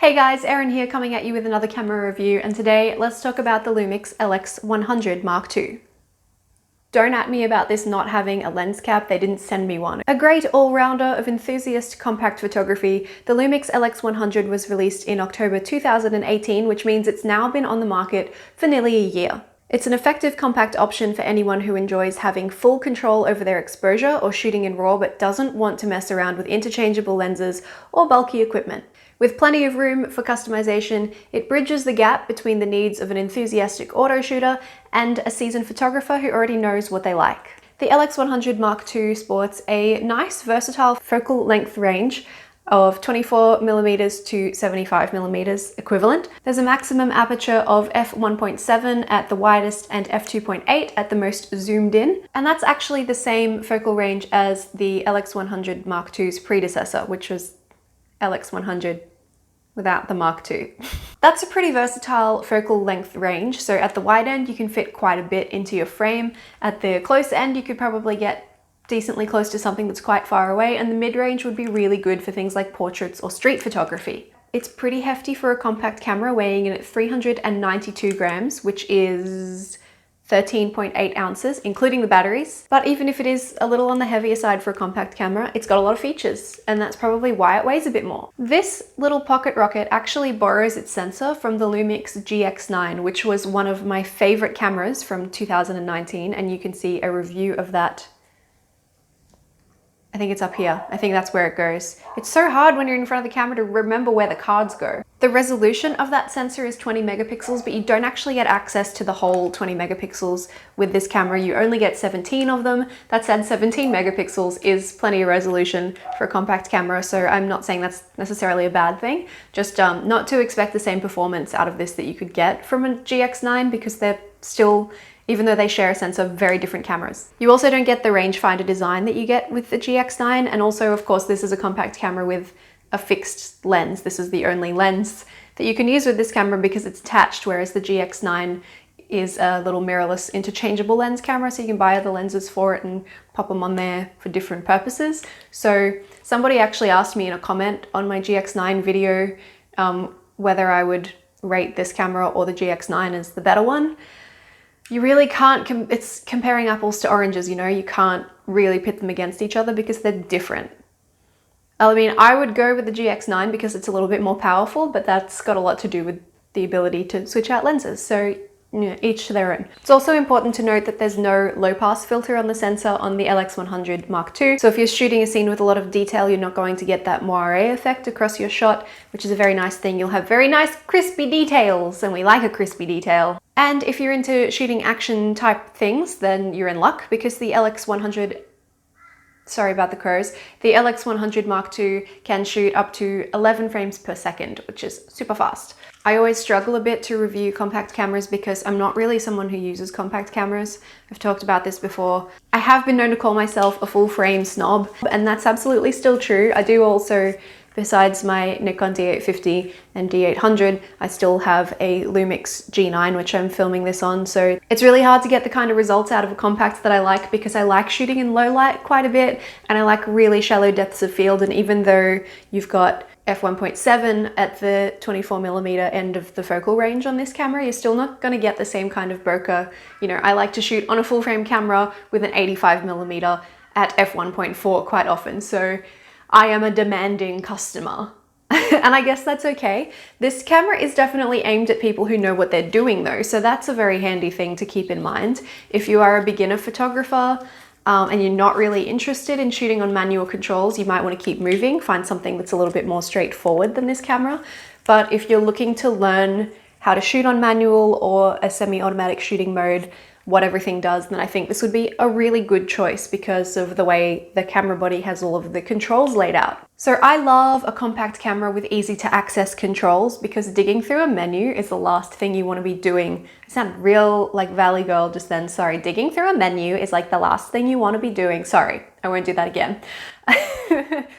Hey guys, Erin here coming at you with another camera review, and today let's talk about the Lumix LX100 Mark II. Don't at me about this not having a lens cap, they didn't send me one. A great all-rounder of enthusiast compact photography, the Lumix LX100 was released in October 2018, which means it's now been on the market for nearly a year. It's an effective compact option for anyone who enjoys having full control over their exposure or shooting in RAW but doesn't want to mess around with interchangeable lenses or bulky equipment. With plenty of room for customization, it bridges the gap between the needs of an enthusiastic auto shooter and a seasoned photographer who already knows what they like. The LX100 Mark II sports a nice versatile focal length range of 24mm to 75mm equivalent. There's a maximum aperture of f1.7 at the widest and f2.8 at the most zoomed in, and that's actually the same focal range as the LX100 Mark II's predecessor, which was LX100 without the Mark II. That's a pretty versatile focal length range, so at the wide end you can fit quite a bit into your frame. At the close end you could probably get decently close to something that's quite far away, and the mid-range would be really good for things like portraits or street photography. It's pretty hefty for a compact camera, weighing in at 392 grams, which is 13.8 ounces, including the batteries. But even if it is a little on the heavier side for a compact camera, it's got a lot of features, and that's probably why it weighs a bit more. This little pocket rocket actually borrows its sensor from the Lumix GX9, which was one of my favorite cameras from 2019, and you can see a review of that. I think it's up here. I think that's where it goes. It's so hard when you're in front of the camera to remember where the cards go. The resolution of that sensor is 20 megapixels, but you don't actually get access to the whole 20 megapixels with this camera. You only get 17 of them. That said, 17 megapixels is plenty of resolution for a compact camera, so I'm not saying that's necessarily a bad thing. Just not to expect the same performance out of this that you could get from a GX9, because they're still, even though they share a sensor, very different cameras. You also don't get the rangefinder design that you get with the GX9, and also, of course, this is a compact camera with a fixed lens. This is the only lens that you can use with this camera because it's attached, whereas the GX9 is a little mirrorless interchangeable lens camera, so you can buy other lenses for it and pop them on there for different purposes. So somebody actually asked me in a comment on my GX9 video whether I would rate this camera or the GX9 as the better one. You really can't, it's comparing apples to oranges, you know, you can't really pit them against each other because they're different. I mean, I would go with the GX9 because it's a little bit more powerful, but that's got a lot to do with the ability to switch out lenses. So, you know, each to their own. It's also important to note that there's no low pass filter on the sensor on the LX100 Mark II. So if you're shooting a scene with a lot of detail, you're not going to get that moire effect across your shot, which is a very nice thing. You'll have very nice crispy details, and we like a crispy detail. And if you're into shooting action type things, then you're in luck, because the LX100, sorry about the crows, the LX100 Mark II can shoot up to 11 frames per second, which is super fast. I always struggle a bit to review compact cameras because I'm not really someone who uses compact cameras. I've talked about this before. I have been known to call myself a full frame snob, and that's absolutely still true. I do also, besides my Nikon D850 and D800, I still have a Lumix G9, which I'm filming this on. So it's really hard to get the kind of results out of a compact that I like, because I like shooting in low light quite a bit, and I like really shallow depths of field. And even though you've got f1.7 at the 24mm end of the focal range on this camera, you're still not going to get the same kind of bokeh. You know, I like to shoot on a full frame camera with an 85mm at f1.4 quite often. So I am a demanding customer, and I guess that's okay. This camera is definitely aimed at people who know what they're doing though, so that's a very handy thing to keep in mind. If you are a beginner photographer and you're not really interested in shooting on manual controls, you might want to keep moving, find something that's a little bit more straightforward than this camera. But if you're looking to learn how to shoot on manual or a semi-automatic shooting mode, what everything does, then I think this would be a really good choice because of the way the camera body has all of the controls laid out. So I love a compact camera with easy to access controls, because digging through a menu is the last thing you want to be doing. I sound real like Valley Girl just then, sorry. Digging through a menu is like the last thing you want to be doing. Sorry, I won't do that again.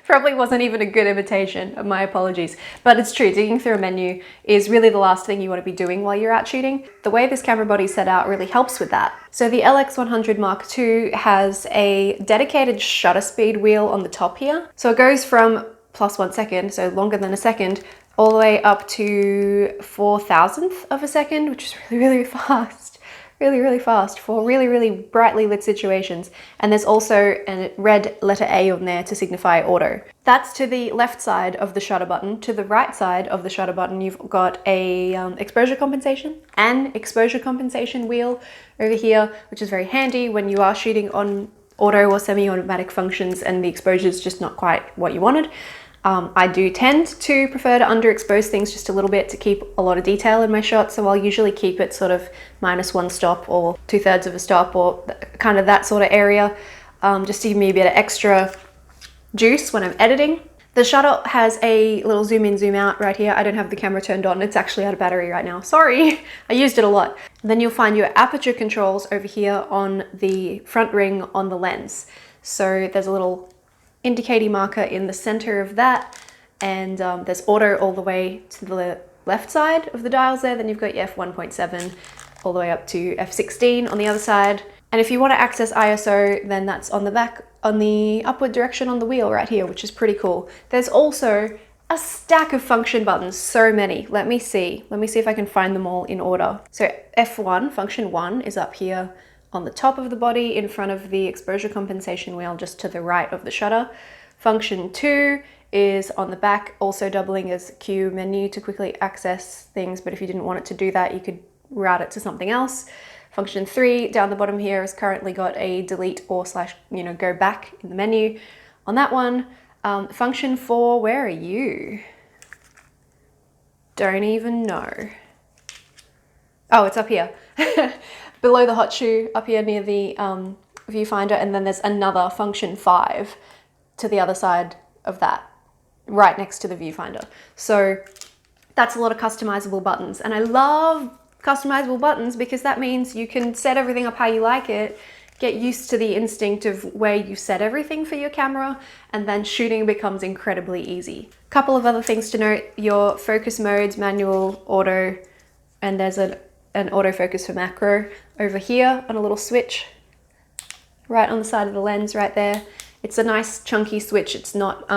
Probably wasn't even a good imitation, my apologies. But it's true, digging through a menu is really the last thing you want to be doing while you're out shooting. The way this camera body is set out really helps with that. So the LX100 Mark II has a dedicated shutter speed wheel on the top here. So it goes from +1 second, so longer than a second, all the way up to 4,000th of a second, which is really, really fast. Really, really fast for really, really brightly lit situations. And there's also a red letter A on there to signify auto. That's to the left side of the shutter button. To the right side of the shutter button, you've got a exposure compensation wheel over here, which is very handy when you are shooting on auto or semi-automatic functions and the exposure is just not quite what you wanted. I do tend to prefer to underexpose things just a little bit to keep a lot of detail in my shot, so I'll usually keep it sort of -1 stop or 2/3 of a stop or kind of that sort of area, just to give me a bit of extra juice when I'm editing. The shutter has a little zoom in, zoom out right here. I don't have the camera turned on. It's actually out of battery right now. Sorry, I used it a lot. Then you'll find your aperture controls over here on the front ring on the lens. So there's a little indicator marker in the center of that, and there's auto all the way to the left side of the dials there. Then you've got your f1.7 all the way up to f16 on the other side. And if you want to access ISO, then that's on the back, on the upward direction on the wheel right here, which is pretty cool. There's also a stack of function buttons, so many. Let me see if I can find them all in order. So F1, function 1 is up here on the top of the body in front of the exposure compensation wheel, just to the right of the shutter. Function 2 is on the back, also doubling as Q menu to quickly access things, but if you didn't want it to do that, you could route it to something else. Function 3 down the bottom here has currently got a delete or slash, go back in the menu on that one. Function 4, where are you? Don't even know. Oh, it's up here. Below the hot shoe, up here near the viewfinder, and then there's another function 5 to the other side of that, right next to the viewfinder. So that's a lot of customizable buttons, and I love customizable buttons because that means you can set everything up how you like it, get used to the instinct of where you set everything for your camera, and then shooting becomes incredibly easy. A couple of other things to note: your focus modes, manual, auto, and there's an autofocus for macro over here on a little switch right on the side of the lens right there. It's a nice chunky switch. It's not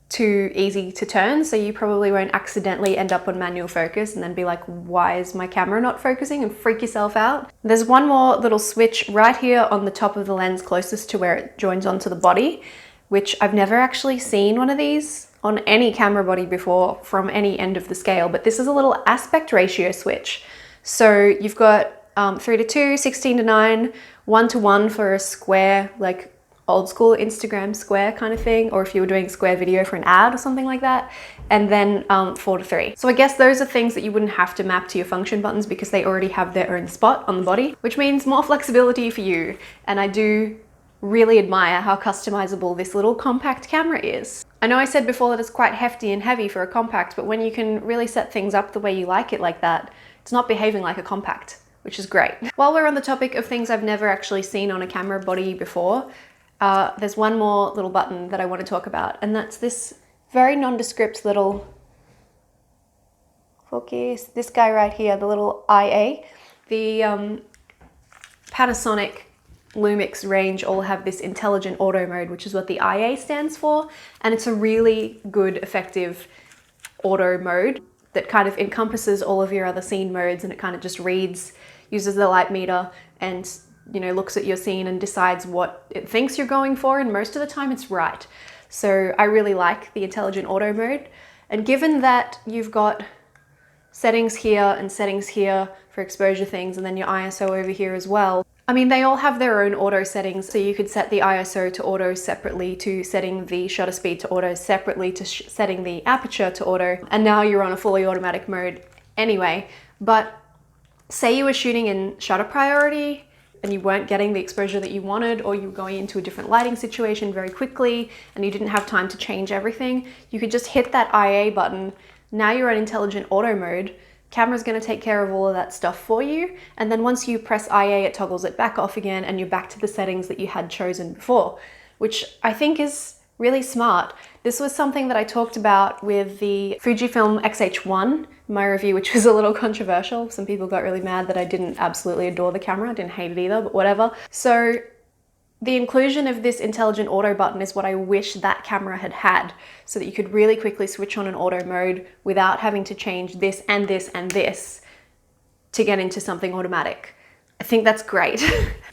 too easy to turn, so you probably won't accidentally end up on manual focus and then be like, why is my camera not focusing, and freak yourself out. There's one more little switch right here on the top of the lens closest to where it joins onto the body, which I've never actually seen one of these on any camera body before from any end of the scale, but this is a little aspect ratio switch. So you've got 3:2, 16:9, 1:1 for a square, like old school Instagram square kind of thing, or if you were doing square video for an ad or something like that, and then 4:3. So I guess those are things that you wouldn't have to map to your function buttons because they already have their own spot on the body, which means more flexibility for you. And I do really admire how customizable this little compact camera is. I know I said before that it's quite hefty and heavy for a compact, but when you can really set things up the way you like it like that, it's not behaving like a compact, which is great. While we're on the topic of things I've never actually seen on a camera body before, there's one more little button that I want to talk about, and that's this very nondescript little focus, this guy right here, the little IA. The Panasonic Lumix range all have this intelligent auto mode, which is what the IA stands for, and it's a really good, effective auto mode that kind of encompasses all of your other scene modes, and it kind of just reads, uses the light meter, and looks at your scene and decides what it thinks you're going for, and most of the time it's right. So I really like the intelligent auto mode. And given that you've got settings here and settings here for exposure things, and then your ISO over here as well, I mean, they all have their own auto settings. So you could set the ISO to auto separately to setting the shutter speed to auto separately to setting the aperture to auto. And now you're on a fully automatic mode anyway. But say you were shooting in shutter priority and you weren't getting the exposure that you wanted, or you were going into a different lighting situation very quickly and you didn't have time to change everything, you could just hit that IA button. Now you're on intelligent auto mode. Camera's going to take care of all of that stuff for you, and then once you press IA, it toggles it back off again and you're back to the settings that you had chosen before, which I think is really smart. This was something that I talked about with the Fujifilm X-H1, my review, which was a little controversial. Some people got really mad that I didn't absolutely adore the camera. I didn't hate it either, but whatever. So The inclusion of this intelligent auto button is what I wish that camera had had, so that you could really quickly switch on an auto mode without having to change this and this and this to get into something automatic. I think that's great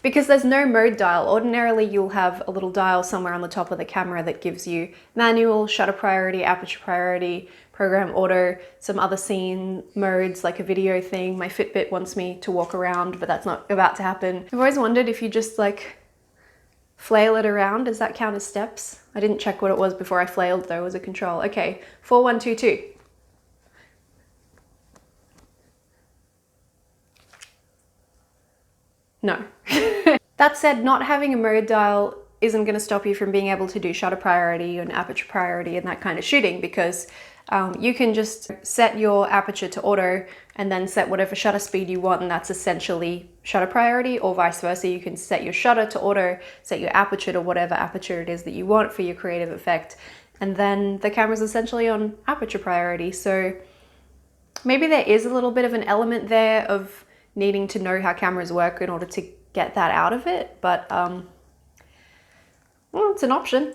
because there's no mode dial. Ordinarily, you'll have a little dial somewhere on the top of the camera that gives you manual, shutter priority, aperture priority, program auto, some other scene modes like a video thing. My Fitbit wants me to walk around, but that's not about to happen. I've always wondered if you just like flail it around, does that count as steps? I didn't check what it was before I flailed though as a control. Okay, 4, 1, 2, 2. No. That said, not having a mode dial isn't going to stop you from being able to do shutter priority and aperture priority and that kind of shooting, because you can just set your aperture to auto and then set whatever shutter speed you want, and that's essentially shutter priority, or vice versa. You can set your shutter to auto, set your aperture to whatever aperture it is that you want for your creative effect, and then the camera's essentially on aperture priority. So maybe there is a little bit of an element there of needing to know how cameras work in order to get that out of it, but well, it's an option.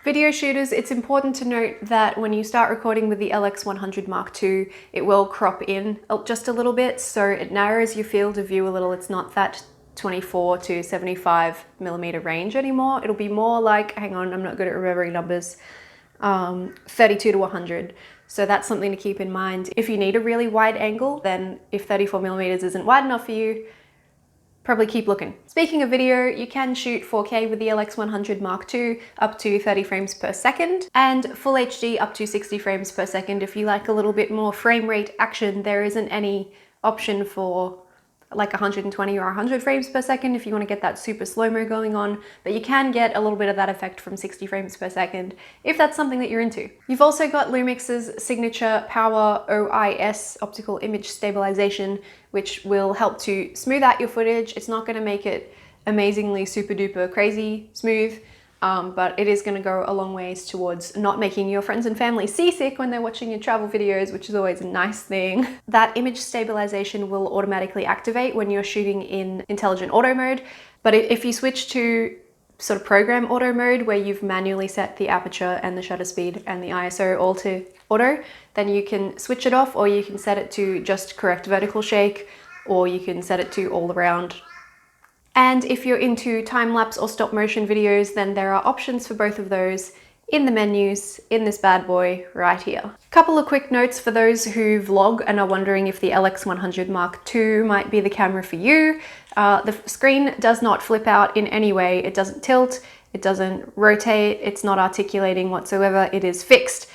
Video shooters, it's important to note that when you start recording with the LX100 MII, it will crop in just a little bit, so it narrows your field of view a little. It's not that 24 to 75 millimeter range anymore. It'll be more like, hang on, I'm not good at remembering numbers, 32 to 100. So that's something to keep in mind. If you need a really wide angle, then if 34 millimeters isn't wide enough for you, probably keep looking. Speaking of video, you can shoot 4K with the LX100 MII up to 30 frames per second, and Full HD up to 60 frames per second. If you like a little bit more frame rate action, there isn't any option for like 120 or 100 frames per second if you want to get that super slow-mo going on, but you can get a little bit of that effect from 60 frames per second if that's something that you're into. You've also got Lumix's signature Power OIS, Optical Image Stabilization, which will help to smooth out your footage. It's not going to make it amazingly super duper crazy smooth, but it is going to go a long ways towards not making your friends and family seasick when they're watching your travel videos, which is always a nice thing. That image stabilization will automatically activate when you're shooting in intelligent auto mode, but if you switch to sort of program auto mode, where you've manually set the aperture and the shutter speed and the ISO all to auto, then you can switch it off, or you can set it to just correct vertical shake, or you can set it to all around. And if you're into time-lapse or stop-motion videos, then there are options for both of those in the menus in this bad boy right here. Couple of quick notes for those who vlog and are wondering if the LX100 II might be the camera for you. The screen does not flip out in any way. It doesn't tilt, it doesn't rotate, it's not articulating whatsoever, it is fixed.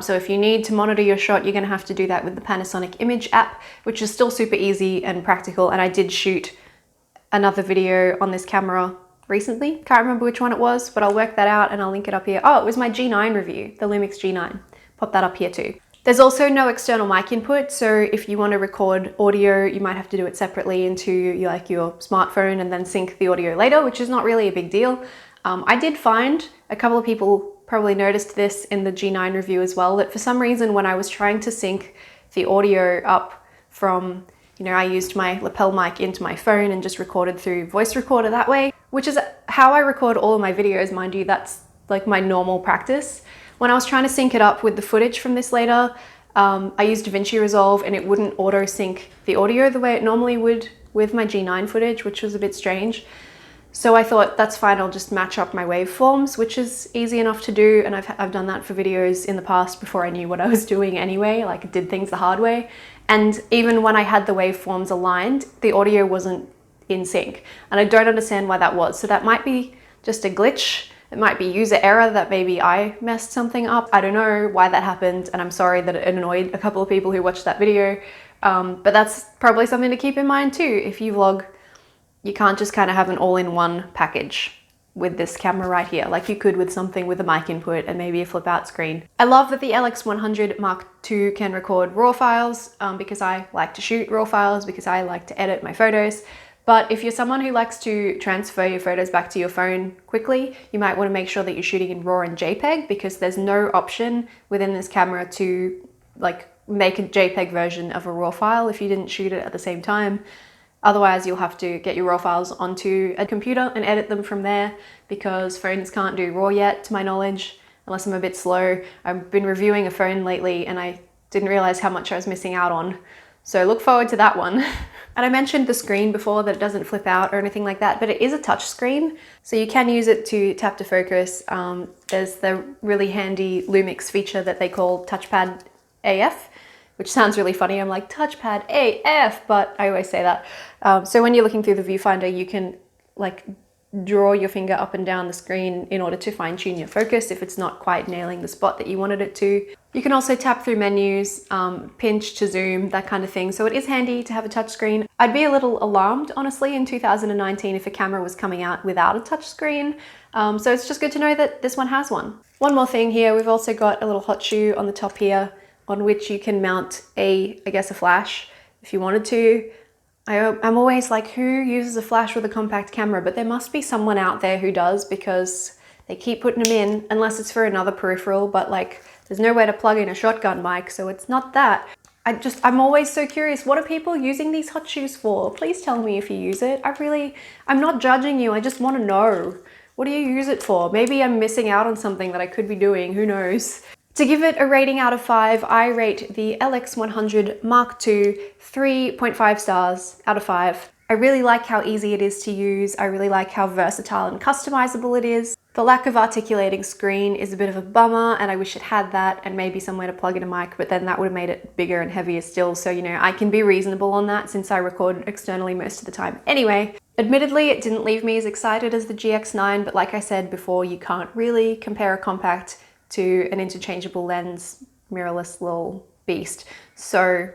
So if you need to monitor your shot, you're gonna have to do that with the Panasonic Image app, which is still super easy and practical, and I did shoot another video on this camera recently. Can't remember which one it was, but I'll work that out and I'll link it up here. Oh, it was my G9 review, the Lumix G9. Pop that up here too. There's also no external mic input, so if you want to record audio, you might have to do it separately into your smartphone and then sync the audio later, which is not really a big deal. I did find, a couple of people probably noticed this in the G9 review as well, that for some reason when I was trying to sync the audio up from, I used my lapel mic into my phone and just recorded through voice recorder that way, which is how I record all of my videos, mind you. That's like my normal practice. When I was trying to sync it up with the footage from this later, I used DaVinci Resolve and it wouldn't auto sync the audio the way it normally would with my G9 footage, which was a bit strange. So I thought, that's fine, I'll just match up my waveforms, which is easy enough to do, and I've done that for videos in the past before I knew what I was doing anyway, like I did things the hard way. And even when I had the waveforms aligned, the audio wasn't in sync, and I don't understand why that was. So that might be just a glitch, it might be user error, that maybe I messed something up. I don't know why that happened, and I'm sorry that it annoyed a couple of people who watched that video, but that's probably something to keep in mind too. If you vlog, you can't just kind of have an all-in-one package with this camera right here, like you could with something with a mic input and maybe a flip out screen. I love that the LX100 II can record RAW files because I like to shoot RAW files, because I like to edit my photos. But if you're someone who likes to transfer your photos back to your phone quickly, you might want to make sure that you're shooting in RAW and JPEG, because there's no option within this camera to like make a JPEG version of a RAW file if you didn't shoot it at the same time. Otherwise, you'll have to get your RAW files onto a computer and edit them from there, because phones can't do RAW yet, to my knowledge, unless I'm a bit slow. I've been reviewing a phone lately and I didn't realize how much I was missing out on. So look forward to that one. And I mentioned the screen before, that it doesn't flip out or anything like that, but it is a touch screen, so you can use it to tap to focus. There's the really handy Lumix feature that they call Touchpad Af, which sounds really funny. I'm like, Touchpad AF, but I always say that. So when you're looking through the viewfinder, you can like draw your finger up and down the screen in order to fine tune your focus if it's not quite nailing the spot that you wanted it to. You can also tap through menus, pinch to zoom, that kind of thing. So it is handy to have a touch screen. I'd be a little alarmed, honestly, in 2019 if a camera was coming out without a touch screen. So it's just good to know that this one has one. One more thing here, we've also got a little hot shoe on the top here, on which you can mount I guess a flash if you wanted to. I'm always like, who uses a flash with a compact camera? But there must be someone out there who does, because they keep putting them in, unless it's for another peripheral, but like there's nowhere to plug in a shotgun mic, so it's not that. I'm always so curious, what are people using these hot shoes for? Please tell me if you use it. I'm not judging you, I just want to know. What do you use it for? Maybe I'm missing out on something that I could be doing, who knows? To give it a rating out of 5, I rate the LX100 MII 3.5 stars out of 5. I really like how easy it is to use. I really like how versatile and customizable it is. The lack of articulating screen is a bit of a bummer, and I wish it had that and maybe somewhere to plug in a mic, but then that would have made it bigger and heavier still. So, you know, I can be reasonable on that since I record externally most of the time anyway. Admittedly, it didn't leave me as excited as the GX9, but like I said before, you can't really compare a compact to an interchangeable lens mirrorless little beast. So,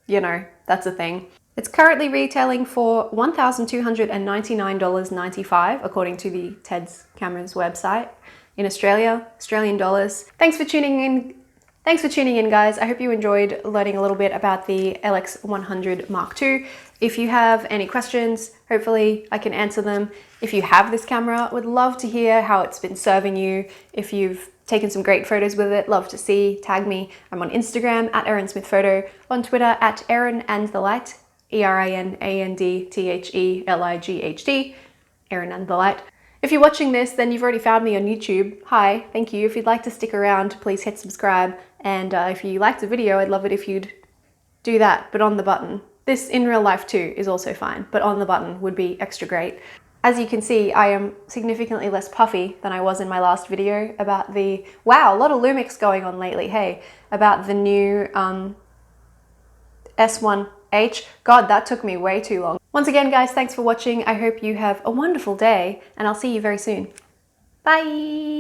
you know, that's a thing. It's currently retailing for $1,299.95 according to the Ted's Cameras website in Australia, Australian dollars. Thanks for tuning in. Thanks for tuning in, guys. I hope you enjoyed learning a little bit about the LX100 Mark II. If you have any questions, hopefully I can answer them. If you have this camera, would love to hear how it's been serving you. If you've taken some great photos with it, love to see, tag me. I'm on Instagram at Erin Smith Photo, on Twitter at Erin and the Light, ERINANDTHELIGHT, Erin and the Light. If you're watching this, then you've already found me on YouTube. Hi, thank you. If you'd like to stick around, please hit subscribe. And if you liked the video, I'd love it if you'd do that, but on the button. This in real life too is also fine, but on the button would be extra great. As you can see, I am significantly less puffy than I was in my last video about the, wow, a lot of Lumix going on lately, hey, about the new S1H. God, that took me way too long. Once again, guys, thanks for watching. I hope you have a wonderful day, and I'll see you very soon. Bye!